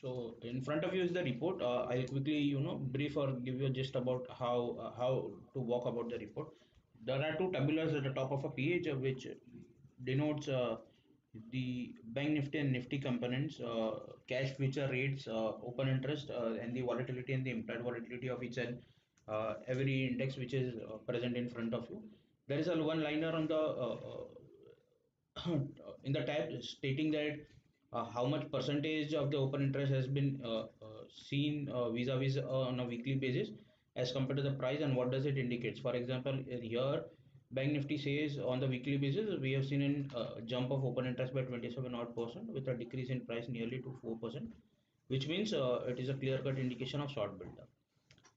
So in front of you is the report. I'll quickly, brief or give you a gist about how to walk about the report. There are two tabulars at the top of a page, which denotes the bank nifty and nifty components, cash future rates, open interest, and the volatility and the implied volatility of each and every index which is present in front of you. There is a one liner on the in the tab stating that how much percentage of the open interest has been seen vis-a-vis on a weekly basis as compared to the price, and what does it indicate. For example, here bank nifty says on the weekly basis we have seen a jump of open interest by 27 odd percent with a decrease in price nearly to 4%, which means it is a clear cut indication of short buildup.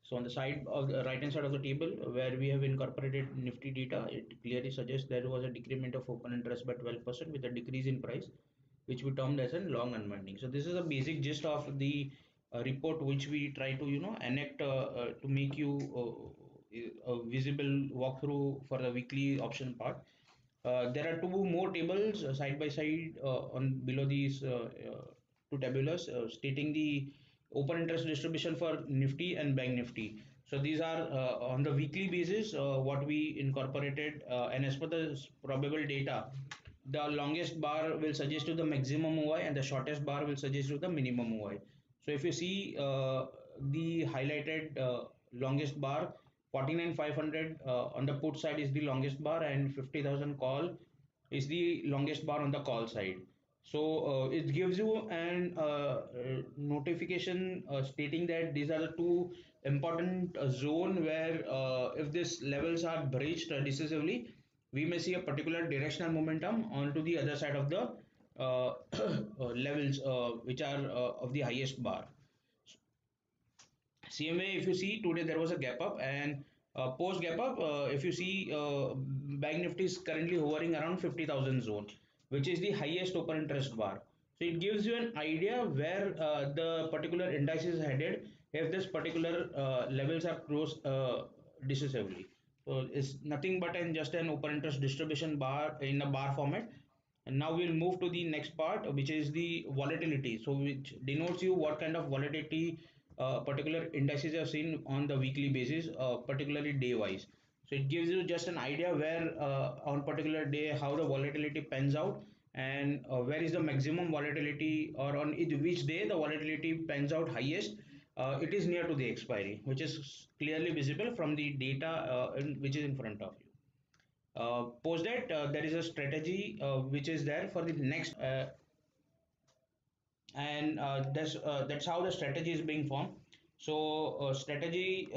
So on the side of the right hand side of the table where we have incorporated Nifty data, it clearly suggests there was a decrement of open interest by 12% with a decrease in price, which we termed as a long unwinding. So this is a basic gist of the report which we try to enact to make you a visible walkthrough for the weekly option part. There are two more tables side by side on below these two tabulars stating the open interest distribution for Nifty and Bank Nifty. So these are on the weekly basis what we incorporated, and as per the probable data, the longest bar will suggest to the maximum OI and the shortest bar will suggest to the minimum OI. So if you see the highlighted longest bar, 49,500 on the put side is the longest bar, and 50,000 call is the longest bar on the call side. So it gives you an notification stating that these are the two important zone where if these levels are breached decisively, we may see a particular directional momentum onto the other side of the levels which are of the highest bar. CMA, if you see today there was a gap up, and post gap up, if you see Bank Nifty is currently hovering around 50,000 zone, which is the highest open interest bar. So it gives you an idea where the particular index is headed if this particular levels are closed decisively. So it's nothing but just an open interest distribution bar in a bar format. And now we'll move to the next part, which is the volatility. So which denotes you what kind of volatility particular indices are seen on the weekly basis, particularly day wise. So it gives you just an idea where on particular day how the volatility pans out, and where is the maximum volatility, or on which day the volatility pans out highest. It is near to the expiry, which is clearly visible from the data which is in front of you. Post that, there is a strategy which is there for the next, and that's how the strategy is being formed. So strategy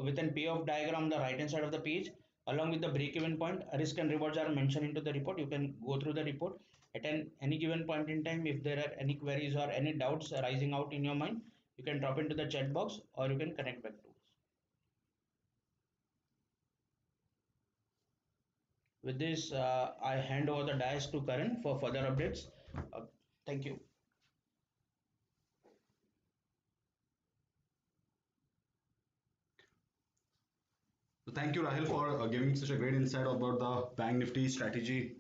with an payoff diagram on the right hand side of the page, along with the break even point, risk and rewards are mentioned into the report. You can go through the report at any given point in time. If there are any queries or any doubts arising out in your mind, you can drop into the chat box or you can connect back to us. With this, I hand over the dice to Karan for further updates. Thank you. So thank you, Rahil, for giving such a great insight about the Bank Nifty strategy,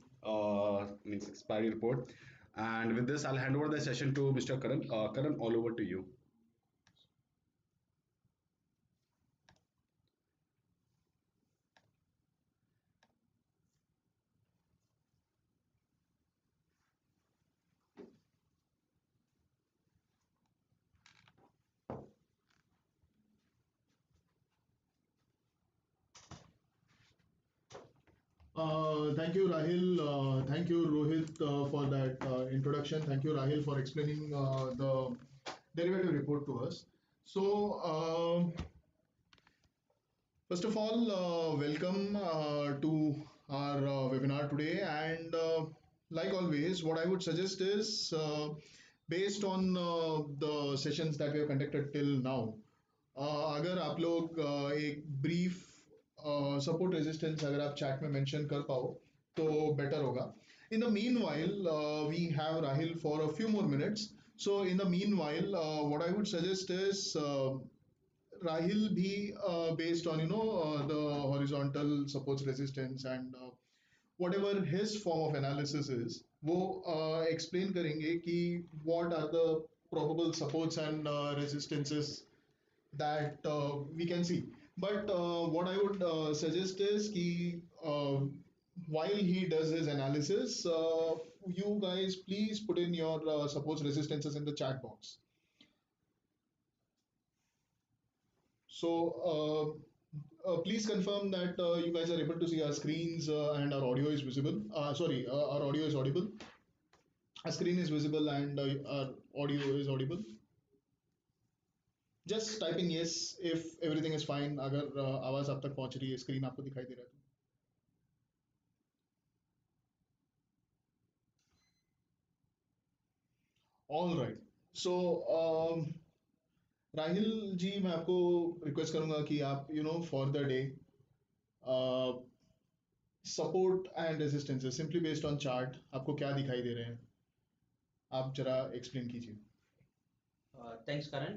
means expiry report. And with this, I'll hand over the session to Mr. Karan. Karan, all over to you. Thank you, Rahil. Thank you, Rohit, for that introduction. Thank you, Rahil, for explaining the derivative report to us. So, first of all, welcome to our webinar today. And like always, what I would suggest is based on the sessions that we have conducted till now, अगर आप लोग एक brief support resistance अगर आप chat में mention कर पाओ तो बेटर होगा. In the meanwhile we have Rahil for a few more minutes. So in the meanwhile what I would suggest is Rahil भी based on the horizontal supports resistance and whatever his form of analysis is वो explain करेंगे कि what are the probable supports and resistances that we can see. But what I would suggest is while he does his analysis, you guys please put in your supports resistances in the chat box. So please confirm that you guys are able to see our screens and our audio is visible. Sorry, our audio is audible. Our screen is visible and our audio is audible. Just type in yes if everything is fine. अगर आवाज आप तक पहुंच रही है, screen आपको दिखाई दे रहा है तो. All right. So राहिल जी, मैं आपको रिक्वेस्ट करूंगा कि आप for the day support and resistances simply based on chart आपको क्या दिखाई दे रहे हैं, आप जरा एक्सप्लेन कीजिए. Thanks, Karan.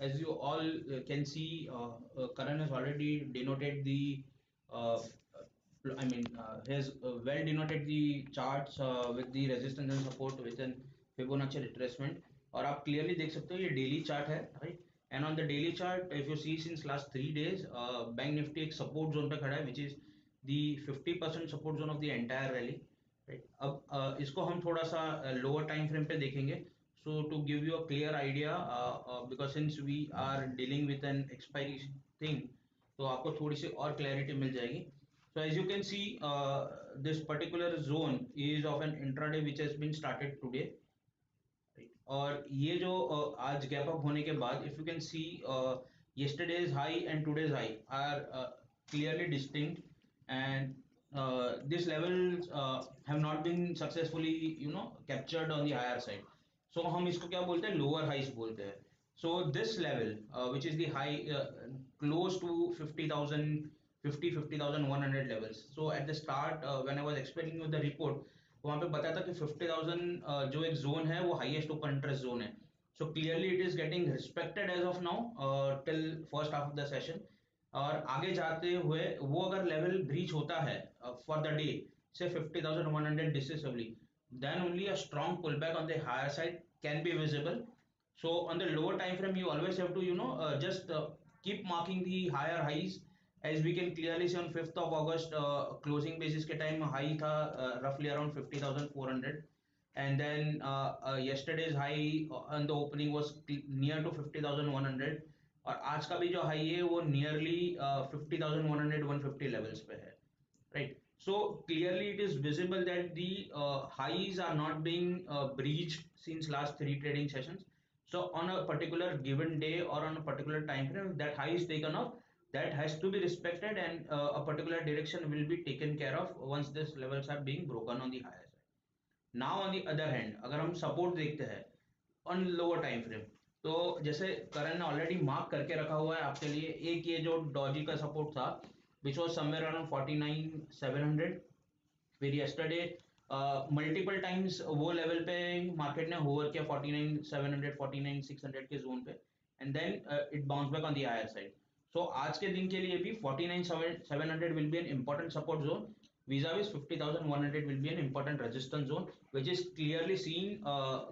As you all can see, Karan has already denoted the, he has well denoted the charts with the resistance and support within Fibonacci retracement. और आप clearly देख सकते हो ये daily chart है, right? And on the daily chart, if you see since last 3 days, Bank Nifty एक support zone पे खड़ा है, which is the 50% support zone of the entire rally. Right. अब इसको हम थोड़ा सा lower time frame पे देखेंगे. So to give you a clear idea, because since we are dealing with an expiry thing, तो आपको थोड़ी सी और clarity मिल जाएगी. So as you can see, this particular zone is of an intraday which has been started today. Right. और ये जो आज gap up होने के बाद, if you can see, yesterday's high and today's high are clearly distinct, and these levels have not been successfully captured on the higher side. So हम इसको क्या बोलते हैं, lower highs बोलते हैं. So this level, which is the high, close to 50,100 levels. So at the start, when I was explaining with the report, वहाँ पे बताया था कि 50,000 जो एक zone है वो highest open interest zone है. So clearly it is getting respected as of now till first half of the session. और आगे जाते हुए वो अगर लेवल ब्रीच होता है फॉर द डे से 50,100 decisively, then only a strong pullback on the higher side can be visible. So on the lower time frame, you always have to just keep marking the higher highs, as we can clearly see on 5th of August closing basis के time high था roughly around 50,400, and then yesterday's high on the opening was near to 50,100, और आज का भी जो high है वो nearly 50,100 150 levels पे है, right? So clearly it is visible that the highs are not being breached since last 3 trading sessions. So on a particular given day or on a particular time frame, that high is taken off, that has to be respected, and a particular direction will be taken care of once these levels are being broken on the higher side. Now on the other hand, अगर हम support देखते हैं on lower time frame, तो जैसे करण ने already mark करके रखा हुआ है आपके लिए, एक ये जो डॉजी का सपोर्ट था which was somewhere around 49,700. फिर yesterday मल्टीपल टाइम्स वो लेवल पे मार्केट ने होवर किया 49,700 49,600 के जोन पे, and then it bounce back on the higher side. So आज के दिन के लिए भी 49,700 will be an important support zone, vis-a-vis 50,100 will be an important resistance zone, which is clearly seen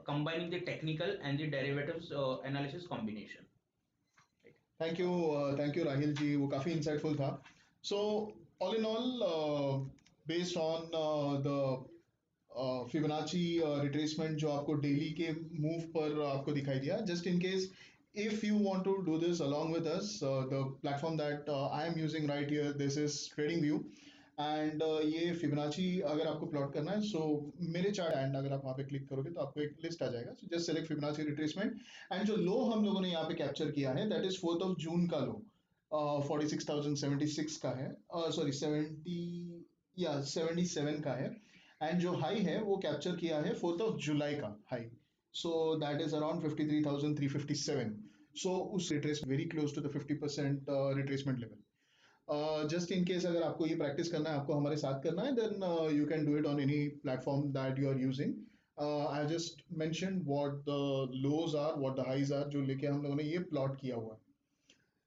combining the technical and the derivatives analysis combination. Thank you Rahil ji, वो काफ़ी insightful था. So all in all, based on the Fibonacci retracement जो आपको daily के move पर आपको दिखाई दिया, just in case if you want to do this along with us, the platform that I am using right here, this is TradingView, and ये Fibonacci अगर आपको प्लॉट करना है, सो मेरे चार्ट एंड अगर आप वहाँ पे क्लिक करोगे तो आपको एक लिस्ट आ जाएगा. So just select Fibonacci retracement, and जो लो हम लोगों ने यहाँ पे कैप्चर किया है that is 4th of June का लो, 46,076 का है, सॉरी 77 का है, एंड जो हाई है वो कैप्चर किया है 4th of July का high, so that is around 53,357. So उस retrace very close to the 50% retracement level. Just in case अगर आपको ये प्रैक्टिस करना है, आपको हमारे साथ करना है, then you can do it on any platform that you are using. I just mention what the lows are, what the highs are, जो लेके हम लोगों ने ये प्लॉट किया हुआ है.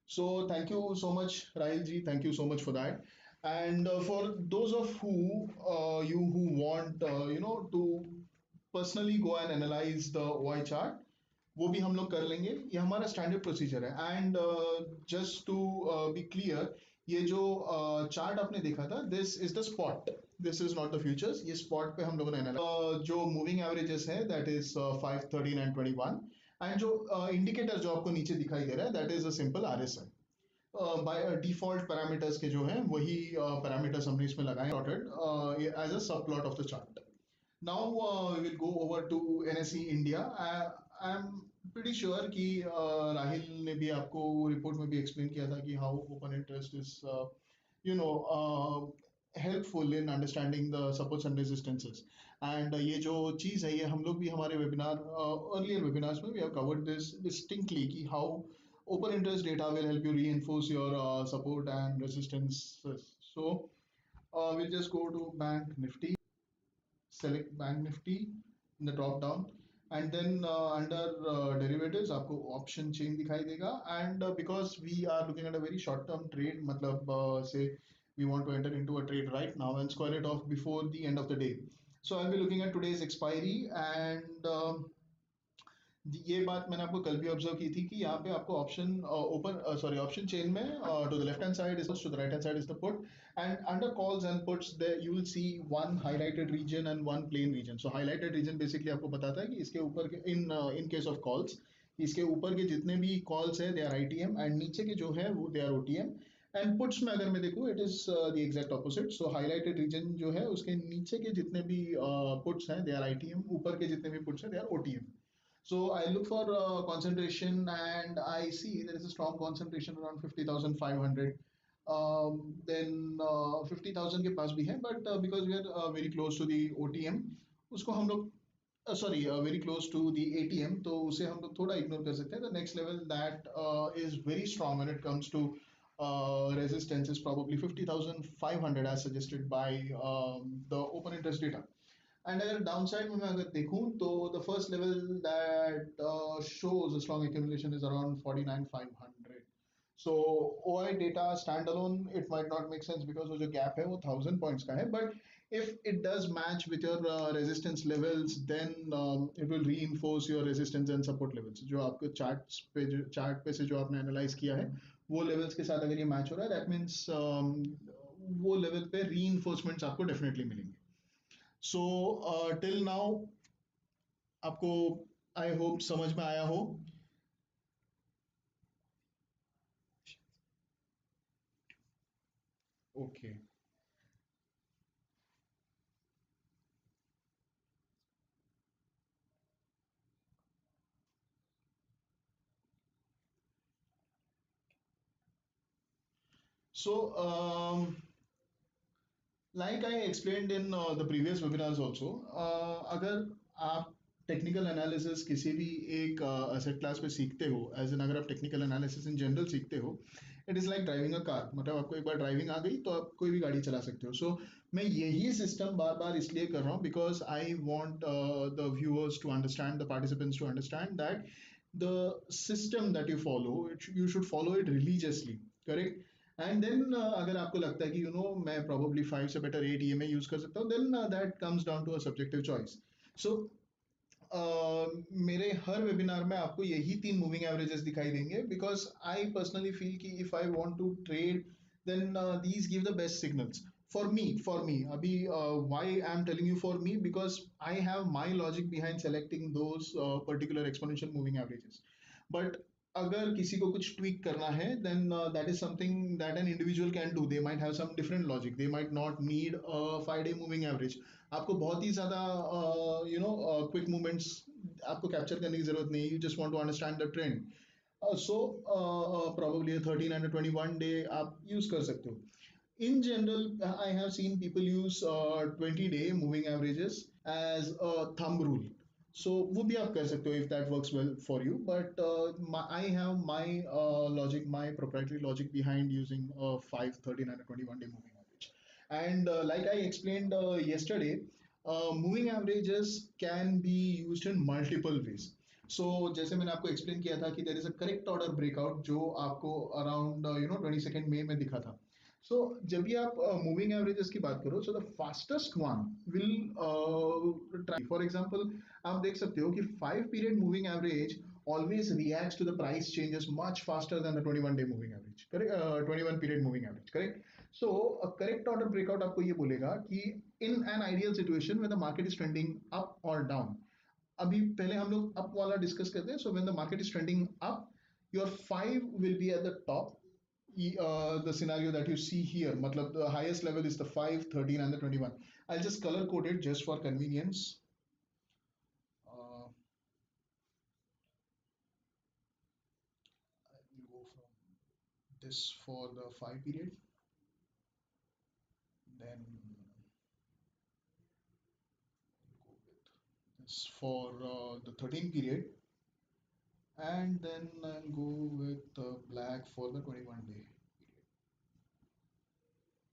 So thank you so much, Rahil ji. Thank you so much for that. And for those of you who want to personally go and analyze the OI chart, वो भी हम लोग कर लेंगे। ये हमारा स्टैंडर्ड प्रोसीजर है। And just to be clear, ये जो चार्ट आपने देखा था, this is the spot, this is not the futures. ये स्पॉट पे हम लोगों ने जो मूविंग एवरेजेस है दैट इज 5, 13 एंड 21। एंड जो इंडिकेटर जो आपको नीचे दिखाई दे रहा है that is a simple RSI। By default parameters के जो है वही पैरामीटर्स हमने इसमें लगाए डॉटेड एज अ सब plot of the chart. Now we will go over to NSE India. I'm pretty sure कि राहिल ने भी आपको रिपोर्ट में भी एक्सप्लेन किया था कि how open interest is you know helpful in understanding the supports and resistances. And ये जो चीज़ है ये हम लोग भी हमारे वेबिनार अर्लियर वेबिनार्स में we have covered this distinctly कि how open interest data will help you reinforce your support and resistances. So we'll just go to Bank Nifty, select Bank Nifty in the drop down, and then under derivatives आपको option chain दिखाई देगा। And because we are looking at a very short term trade, मतलब say we want to enter into a trade right now and square it off before the end of the day, so I'll be looking at today's expiry। And ये बात मैंने आपको कल भी observe की थी कि यहाँ पे आपको option open sorry option chain में to the left hand side is to the right hand side is the put, and under calls and puts there you will see one highlighted region and one plain region. So highlighted region basically आपको बताता है कि इसके ऊपर के इन case of calls, इसके ऊपर के जितने भी कॉल्स है दे आर ITM, एंड नीचे के जो है वो they are OTM। And puts में अगर मैं देखूँ it is the exact opposite. So highlighted region जो है उसके नीचे के जितने भी पुट्स हैं दे आर ITM, ऊपर के जितने भी पुट्स हैं they are OTM। So I look for concentration, and I see there is a strong concentration around 50,500। Then 50,000 के पास भी है, but because we are very close to the OTM, उसको हम लोग sorry very close to the ATM, तो उसे हम लोग थोड़ा ignore कर सकते हैं। The next level that is very strong when it comes to resistance is probably 50,500 as suggested by the open interest data। And अगर डाउन साइड में मैं अगर देखूं तो the first level that shows strong accumulation is around 49,500। So OI data stand alone it might not make sense because वो जो gap है वो 1,000 पॉइंट्स का है, but if it does match with your resistance levels, then it will reinforce your resistance and support levels। जो आपको chart पे से जो आपने एनालाइज किया है वो लेवल्स के साथ अगर ये मैच हो रहा है दैट मीन्स वो लेवल पे रीइंफोर्समेंट्स आपको डेफिनेटली मिलेंगे। सो टिल नाउ आपको आई होप समझ में आया हो। Okay so like I explained in the previous webinars also, अगर आप टेक्निकल एनालिसिस किसी भी एक एसेट क्लास पे सीखते हो, एज एन अगर आप टेक्निकल एनालिसिस इन जनरल सीखते हो, it is like driving a car. मतलब आपको एक बार ड्राइविंग आ गई तो आप कोई भी गाड़ी चला सकते हो। सो मैं यही सिस्टम बार बार इसलिए कर रहा हूँ because I want the viewers to understand, the participants to understand that the system that you follow you should follow it religiously, correct. And then अगर आपको लगता है कि मैं प्रॉब्ली 5 से बेटर 8 EMA यूज कर सकता हूँ, then that comes down to a subjective choice. So मेरे हर वेबिनार में आपको यही 3 मूविंग एवरेजेस दिखाई देंगे बिकॉज आई पर्सनली फील कि if I want to trade then these give the best signals for me अभी। Why I am telling you for me because I have my logic behind selecting those particular exponential moving averages. But अगर किसी को कुछ tweak करना है then that is something that an individual can do. They might have some different logic, they might not need 5-day moving average. आपको बहुत ही ज़्यादा quick movements आपको कैप्चर करने की जरूरत नहीं है, you just want to understand the trend. So probably 13 and 21 day आप यूज कर सकते हो। In general, I have seen people use 20-day moving averages as a thumb rule. So वो भी आप कर सकते हो if that works well for you. But I have my logic, my proprietary logic behind using a 5, 13 and a 21-day moving average. And like I explained yesterday, moving averages can be used in multiple ways. So जैसे मैंने आपको explain किया था कि there is a correct order breakout जो आपको around 22nd May में दिखा था। सो जब भी आप मूविंग एवरेजेस की बात करो, so the fastest one will try. For example आप देख सकते हो कि 5 period moving average always reacts to the price changes much faster than the 21-day moving average, correct? 21 period moving average, correct? So a correct order breakout आपको ये बोलेगा कि in an ideal situation when the market is trending up or down, अभी पहले हम लोग up वाला discuss करते हैं. So when the market is trending up, your 5 will be at the top. The scenario that you see here, matlab the highest level is the 5, 13, and the 21. I'll just color code it just for convenience. I will go from this for the 5 period, then go with this for the 13 period, and then I'll go with black for the 21-day period.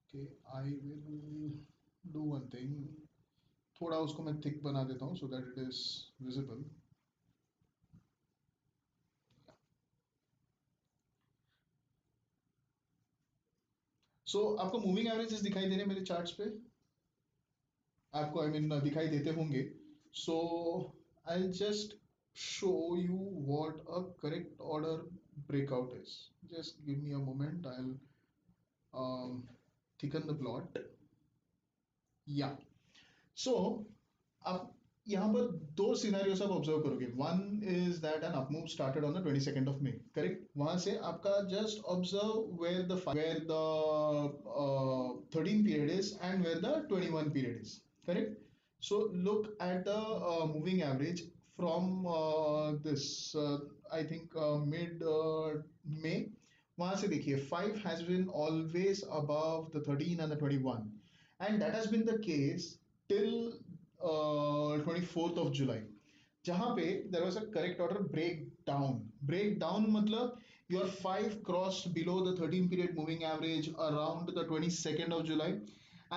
Okay, I will do one thing. थोड़ा उसको मैं thick बना देता हूँ so that it is visible. So आपको moving averages दिखाई दे रहे हैं मेरे चार्ट्स पे, आपको आई मीन दिखाई देते होंगे. So I just show you what a correct order breakout is. Just give me a moment, I will thicken the plot. या सो अब यहाँ पर दो सिनेरियोस आप ऑब्जर्व करोगे. One is that an upmove started on the 22nd of May, correct? वहां से आपका just observe where the 13 period is and where the 21 period is, correct? So look at the moving average from this I think mid May. वहां से देखिए 5 has been always above the 13 and the 21, and that has been the case till 24th of July, जहां पे there was a correct order breakdown. Breakdown मतलब your 5 crossed below the 13 period moving average around the 22nd of July,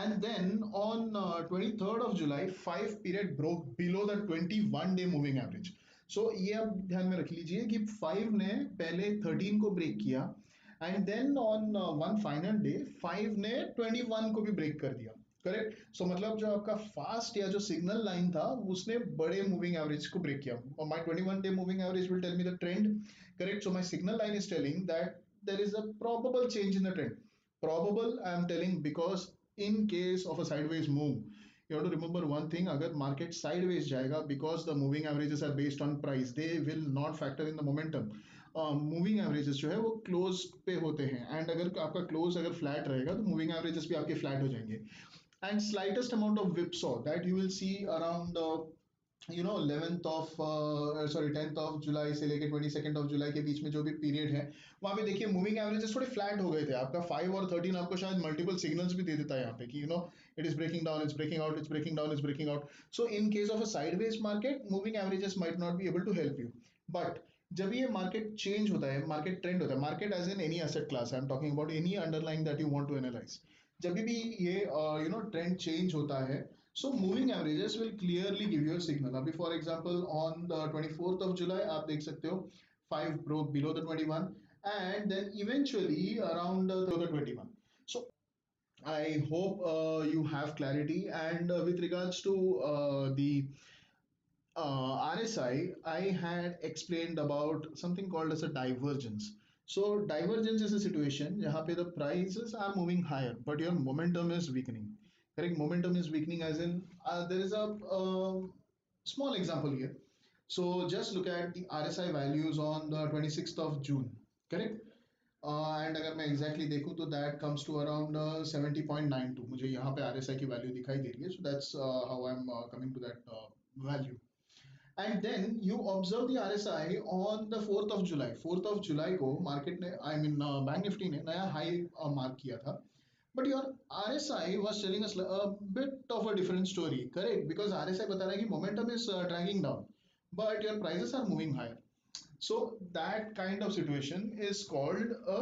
and then on 23rd of July 5 period broke below the 21-day moving average. So ये आप ध्यान में रख लीजिए कि 5 ने पहले 13 को ब्रेक किया, and then on one final day 5 ने 21 को भी ब्रेक कर दिया, करेक्ट? सो मतलब जो आपका फास्ट या जो सिग्नल लाइन था उसने बड़े मूविंग एवरेज को ब्रेक किया. My 21-day moving average will tell me the trend, correct? So my signal line is telling that there is a probable change in the trend. Probable I am telling because in case of a sideways move, you have to remember one thing, अगर market sideways जाएगा, because the moving averages are based on price, they will not factor in the momentum. Moving averages जो है वो close पे होते हैं, and अगर आपका क्लोज अगर फ्लैट रहेगा तो मूविंग एवरेजेस भी आपके फ्लैट हो जाएंगे. And slightest amount of whipsaw that you will see around 11th of sorry 10th of July से लेके 22nd of July के बीच में जो भी पीरियड है, वहां पे देखिए मूविंग एवरेजेस थोड़े फ्लैट हो गए थे. आपका 5 और 13 आपको शायद मल्टीपल सिग्नल्स भी दे देता है यहाँ पे कि it is breaking down, it's breaking out, it's breaking down, it's breaking out. So in case of a sideways market moving averages might not be able to help you. But जब ये market change होता है, market trend होता है, market as in any asset class, I am talking about any underlying that you want to analyse, जब भी ये trend change होता है, so moving averages will clearly give you a signal. अभी for example on the 24th of July आप देख सकते हो 5 broke below the 21 and then eventually around the 21. So I hope you have clarity, and with regards to the RSI, I had explained about something called as a divergence. So divergence is a situation जहाँ पे the prices are moving higher but your momentum is weakening. Correct? Momentum is weakening as in there is a small example here. So just look at the RSI values on the 26th of June. Correct? And अगर मैं exactly देखूं तो that comes to around 70.92. मुझे यहाँ पे RSI की value दिखाई दे रही है. So that's how I am coming to that value. And then you observe the RSI on the 4th of July. 4th of July को मार्केट ने बैंक निफ्टी ने नया हाई मार्क किया था. But your RSI was telling us a bit of a different story, correct? Because RSI बता रहा है कि momentum is dragging down, but your prices are moving higher. So that kind of situation is called a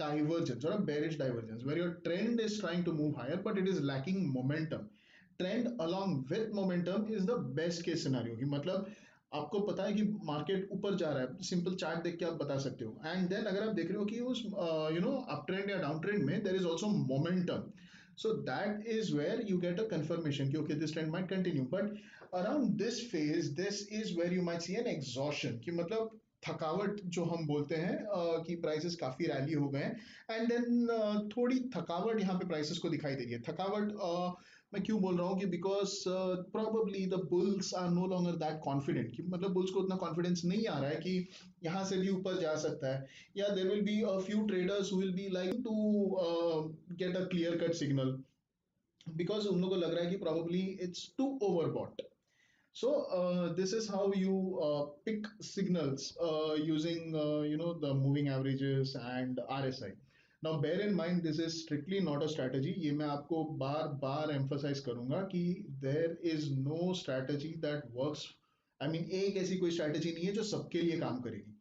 divergence or a bearish divergence, where your trend is trying to move higher, but it is lacking momentum. Trend along with momentum is the best case scenario. कि मतलब आपको पता है कि market ऊपर जा रहा है, सिंपल चार्ट देख के आप बता सकते हो, एंड देन अगर आप देख रहे हो कि उस अप ट्रेंड या डाउन ट्रेंड में there is also momentum, so that is where you get a confirmation कि okay this trend might continue. But around this phase this is where you might see an exhaustion, कि मतलब थकावट जो हम बोलते हैं कि प्राइसेस काफी रैली हो गए हैं एंड देन थोड़ी थकावट यहाँ पे प्राइसेस को दिखाई दे रही है। थकावट मैं क्यों बोल रहा हूँ कि because probably the bulls are no longer that confident कि मतलब बुल्स को उतना कॉन्फिडेंस नहीं आ रहा है कि यहाँ से भी ऊपर जा सकता है, या there will be a few traders who will be like to get a clear cut signal because उन लोगों को लग रहा है कि probably it's too overbought. So this is how you pick signals using the moving averages and RSI. Now bear in mind this is strictly not a strategy. ये मैं आपको बार बार emphasize करूंगा कि there is no strategy that works. I mean एक ऐसी कोई strategy नहीं है जो सबके लिए काम करेगी.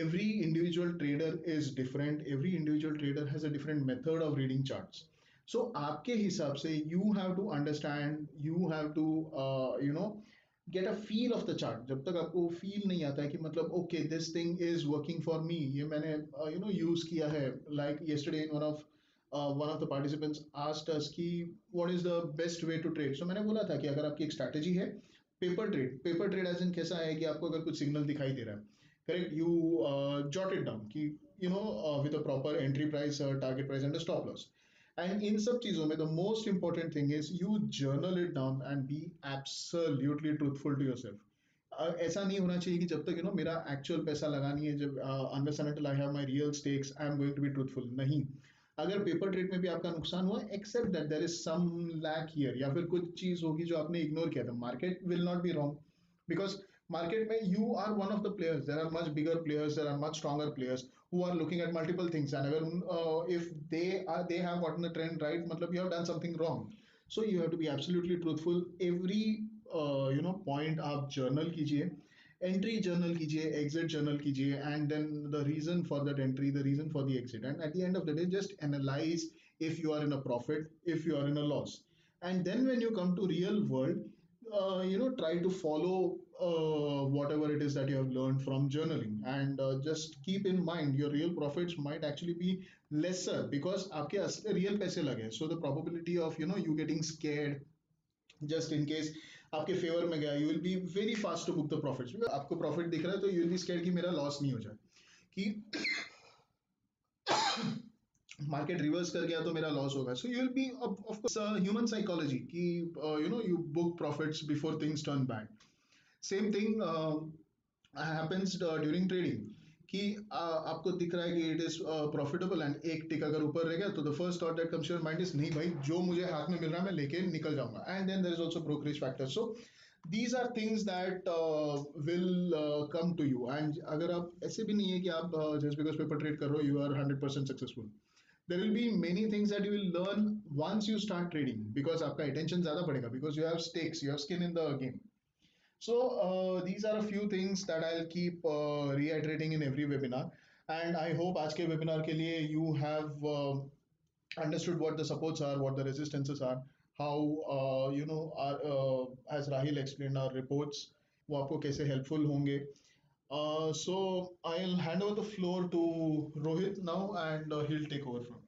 Every individual trader is different. Every individual trader has a different method of reading charts. So आपके हिसाब से you have to understand, you have to get a feel of the chart. जब तक आपको फील नहीं आता है कि मतलब okay this thing is working for me, ये मैंने यूज किया है. Like yesterday in one of the participants asked us कि what is the best way to trade. So मैंने बोला था कि अगर आपकी एक स्ट्रैटेजी है पेपर ट्रेड एज इन कैसा है कि आपको अगर कुछ सिग्नल दिखाई दे रहा है, correct, you jot it down कि with a proper entry price, target price and stop loss. And in सब चीजों में the most important thing is you journal it down and be absolutely truthful to yourself. ऐसा नहीं होना चाहिए कि जब तक मेरा एक्चुअल पैसा लगानी है, जब unless and until I have my real stakes I am going to be truthful. नहीं, अगर पेपर ट्रेड में भी आपका नुकसान हुआ, accept that there is some lack here, या फिर कुछ चीज होगी जो आपने इग्नोर किया था, market will not be wrong because market mein you are one of the players. There are much bigger players, there are much stronger players who are looking at multiple things, and agar if they have gotten the trend right, matlab you have done something wrong. So you have to be absolutely truthful. Every point आप journal कीजिए, entry journal कीजिए, exit journal कीजिए, and then the reason for that entry, the reason for the exit, and at the end of the day just analyze if you are in a profit, if you are in a loss. And then when you come to real world, try to follow whatever it is that you have learned from journaling, and just keep in mind your real profits might actually be lesser because आपके असली real पैसे लगे. So the probability of you getting scared just in case आपके favour में गया, you will be very fast to book the profits because आपको profit दिख रहा है तो you will be scared कि मेरा loss नहीं हो जाए, कि मार्केट रिवर्स कर गया तो मेरा लॉस होगा. So you will be of course human psychology कि you book profits before things turn bad. Same thing happens during trading कि आपको दिख रहा है कि इट इज प्रॉफिटेबल एंड एक टिक अगर ऊपर रह गया तो the first thought that comes your mind is नहीं भाई, जो मुझे हाथ में मिल रहा है मैं लेके निकल जाऊंगा. And then there is also brokerage factor. So these are things that will come to you. And अगर आप ऐसे भी नहीं है कि आप just because paper trade कर रहे हो you are 100% successful. There will be many things that you will learn once you start trading because आपका attention ज़्यादा बढ़ेगा because you have stakes, you have skin in the game. So these are a few things that I'll keep reiterating in every webinar, and I hope आज के webinar के लिए you have understood what the supports are, what the resistances are, how our as Rahil explained our reports वो आपको कैसे helpful होंगे. So I'll hand over the floor to Rohit now, and he'll take over from.